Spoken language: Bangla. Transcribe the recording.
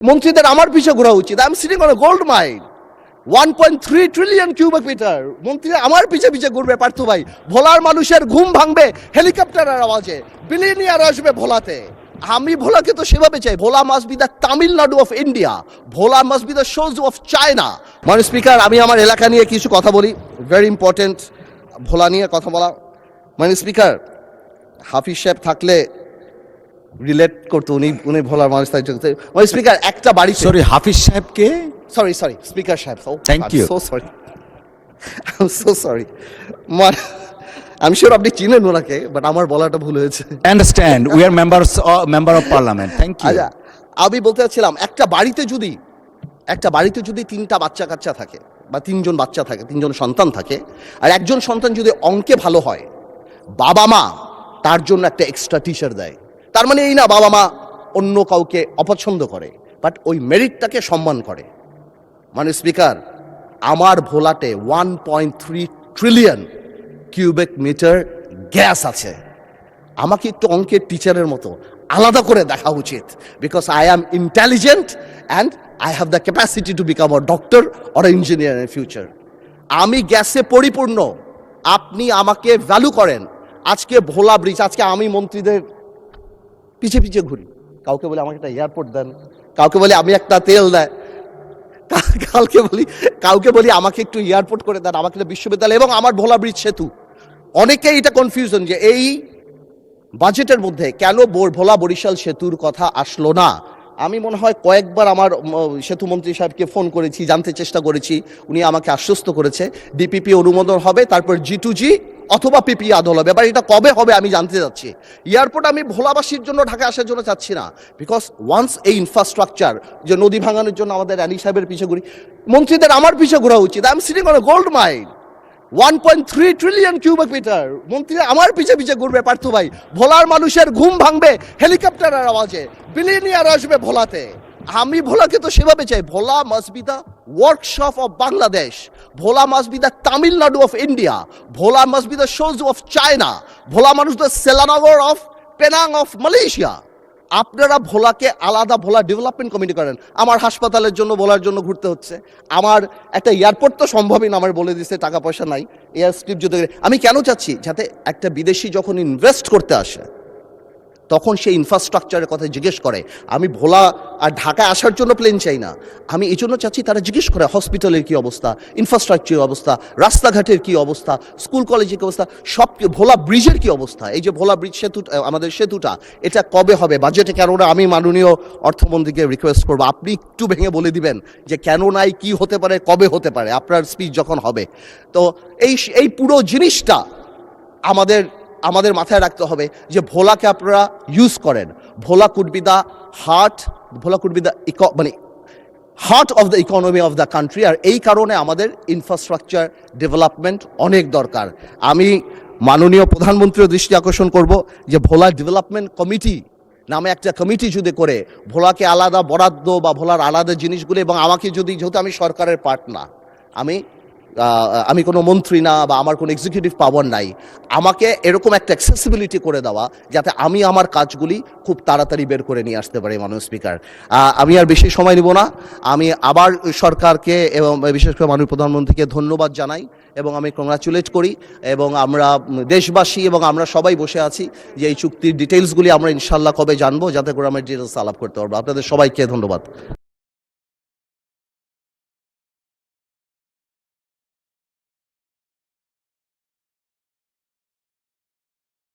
মন্ত্রীদের আমার পিছে ঘোরা উচিত। I am sitting on a gold mine, 1.3 trillion cubic metre. মন্ত্রী আমার পিছে পিছে ঘুরবে পার্থ ভাই। ভোলার মানুষের ঘুম ভাঙবে হেলিকপ্টারের আওয়াজে, বিলিয়নিয়ার আসবে ভোলাতে। আমি ভোলাকে তো সেভাবে চাই। Bhola must be the Tamil Nadu of India, Bhola must be the সোজু অফ চায়না। মানে স্পিকার, আমি আমার এলাকা নিয়ে কিছু কথা বলি, ভেরি ইম্পর্টেন্ট ভোলা নিয়ে কথা বলা। মানে স্পিকার, হাফিজ সাহেব থাকলে রিলেট করতো, উনি ভোলার মানুষ। মানে স্পিকার, একটা বাড়ি, সরি হাফিজ সাহেবকে, সরি স্পিকার সাহেব, thank you, so sorry, so sorry. আমি শিওর আপনি চিনেন ওনাকে, বাট আমার বলাটা ভুল হয়েছে। Understand, we are member of parliament, thank you. আচ্ছা, আমি বলতে চাচ্ছিলাম একটা বাড়িতে যদি তিনটা বাচ্চা কাচ্চা থাকে বা তিনজন বাচ্চা থাকে, তিনজন সন্তান থাকে, আর একজন সন্তান যদি অঙ্কে ভালো হয়, বাবা মা তার জন্য একটা এক্সট্রা টিচার দেয়। তার মানে এই না বাবা মা অন্য কাউকে অপছন্দ করে, বাট ওই মেরিটটাকে সম্মান করে। মানে স্পিকার, আমার ভোলাতে 1.3 ট্রিলিয়ন কিউবিক মিটার গ্যাস আছে। আমাকে একটু অঙ্কের টিচারের মতো আলাদা করে দেখা উচিত, because I am intelligent and I have the capacity to become a doctor or engineer in future. আমি গ্যাসে পরিপূর্ণ, আপনি আমাকে ভ্যালু করেন। আজকে ভোলা ব্রিজ, আজকে আমি মন্ত্রীদের পিছে পিছে ঘুরি, কাউকে বলে আমাকে একটা এয়ারপোর্ট দেন, কাউকে বলে আমি একটা তেল দেয়, কাউকে বলি আমাকে একটু এয়ারপোর্ট করে দেন, আমাকে একটা বিশ্ববিদ্যালয় এবং আমার ভোলা ব্রিজ সেতু। অনেকেই এটা কনফিউশন যে এই বাজেটের মধ্যে কেন ভোলা বরিশাল সেতুর কথা আসলো না। আমি মনে হয় কয়েকবার আমার সেতু মন্ত্রী সাহেবকে ফোন করেছি, জানতে চেষ্টা করেছি, উনি আমাকে আশ্বস্ত করেছে ডিপিপি অনুমোদন হবে, তারপর G2G অথবা পিপি আদল হবে। এবার এটা কবে হবে আমি জানতে চাচ্ছি। এয়ারপোর্ট আমি ভোলাবাসীর জন্য ঢাকা আসার জন্য চাচ্ছি না, বিকজ ওয়ান্স এই ইনফ্রাস্ট্রাকচার, যে নদী ভাঙানোর জন্য আমাদের রানী সাহেবের পিছে ঘুরি, মন্ত্রীদের আমার পিছে ঘোরা উচিত। I am sitting on a gold mine, 1.3 trillion cubic metre. মন্ত্রী আমার পিছে পিছে ঘুরবে পার্থ ভাই। ভোলার মানুষের ঘুম ভাঙবে হেলিকপ্টারের আওয়াজে, বিলিয়নিয়ার আসবে ভোলাতে। আমি ভোলাকে তো সেভাবে চাই। Bhola must be the workshop of Bangladesh, Bhola must be the Tamil Nadu of India, Bhola must be the সোজু অফ চায়না, ভোলা মানুষ the Selangor of Penang of Malaysia. আপনারা ভোলাকে আলাদা ভোলা ডেভেলপমেন্ট কমিটি করেন। আমার হাসপাতালের জন্য ভোলার জন্য ঘুরতে হচ্ছে, আমার একটা এয়ারপোর্ট তো সম্ভবই না, আমার বলে দিচ্ছে টাকা পয়সা নাই। এয়ার স্ট্রিপ যদি আমি কেন চাচ্ছি, যাতে একটা বিদেশি যখন ইনভেস্ট করতে আসে তখন সেই ইনফ্রাস্ট্রাকচারের কথা জিজ্ঞেস করে। আমি ভোলা আর ঢাকায় আসার জন্য প্লেন চাই না, আমি এই জন্য চাচ্ছি তারা জিজ্ঞেস করে হসপিটালের কী অবস্থা, ইনফ্রাস্ট্রাকচারের অবস্থা, রাস্তাঘাটের কী অবস্থা, স্কুল কলেজের কী অবস্থা, সব ভোলা ব্রিজের কী অবস্থা। এই যে ভোলা ব্রিজ সেতু, আমাদের সেতুটা, এটা কবে হবে বাজেটে? কেননা আমি মাননীয় অর্থমন্ত্রীকে রিকোয়েস্ট করবো আপনি একটু ভেঙে বলে দিবেন যে কেন নাই, কি হতে পারে, কবে হতে পারে আপনার স্পিচ যখন হবে। তো এই পুরো জিনিসটা আমাদের মাথায় রাখতে হবে যে ভোলাকে আপনারা ইউজ করেন। Bhola could be the heart, Bhola could be the heart of the economy of the country. আর এই কারণে আমাদের ইনফ্রাস্ট্রাকচার ডেভেলপমেন্ট অনেক দরকার। আমি মাননীয় প্রধানমন্ত্রীর দৃষ্টি আকর্ষণ করব যে ভোলা ডেভেলপমেন্ট কমিটি নামে একটা কমিটি যদি করে, ভোলাকে আলাদা বরাদ্দ বা ভোলার আলাদা জিনিসগুলো, এবং আমাকে যদি, যেহেতু আমি সরকারের পার্ট না, আমি কোনো মন্ত্রী না বা আমার কোনো এক্সিকিউটিভ পাওয়ার নাই, আমাকে এরকম একটা অ্যাক্সেসিবিলিটি করে দেওয়া যাতে আমি আমার কাজগুলি খুব তাড়াতাড়ি বের করে নিয়ে আসতে পারি। মাননীয় স্পিকার, আমি আর বেশি সময় নিব না। আমি আবার সরকারকে এবং বিশেষ করে মাননীয় প্রধানমন্ত্রীকে ধন্যবাদ জানাই এবং আমি কংগ্রাচুলেট করি। এবং আমরা দেশবাসী এবং আমরা সবাই বসে আছি যে এই চুক্তির ডিটেলসগুলি আমরা ইনশাল্লাহ কবে জানবো, যাতে করে আমরা ডিটেলস আলাপ করতে পারবো। আপনাদের সবাইকে ধন্যবাদ।